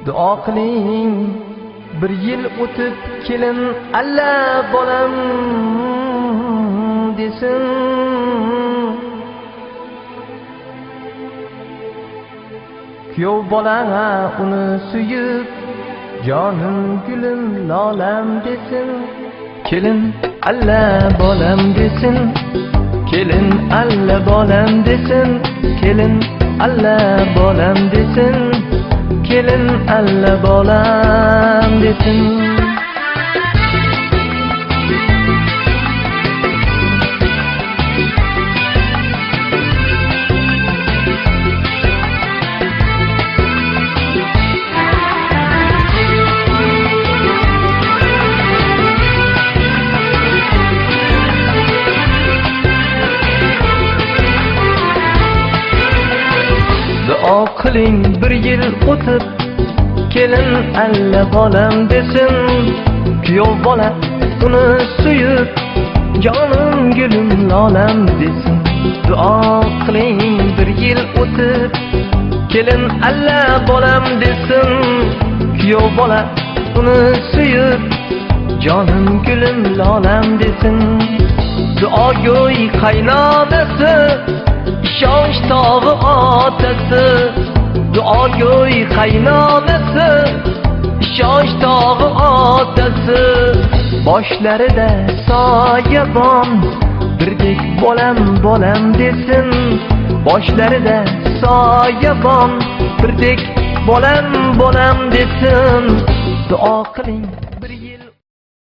Duo qiling bir yil o'tib kelin alla bolam desin. Kuyov bola uni suyib jonim gulim lolam desin. Kelin alla bolam desin. Kelin alla bolam desin. Kelin alla bolam desin. Kelin alla bolam desin. Duo qiling bir yil o'tib kelin alla bolam desin. Kuyov bola uni suyib jonim gulim lolam desin. Duo qiling bir yil o'tib kelin alla bolam desin. Kuyov bola uni suyib jonim gulim lolam desin. Duogo'y qaynonasi ishonch tog'i otasi. Duogo'y qaynonasi ishonch tog'i otasi. Boshlarida soyabon birdek bolam bolam desin. Boshlarida soyabon birdek bolam bolam desin. Duo qiling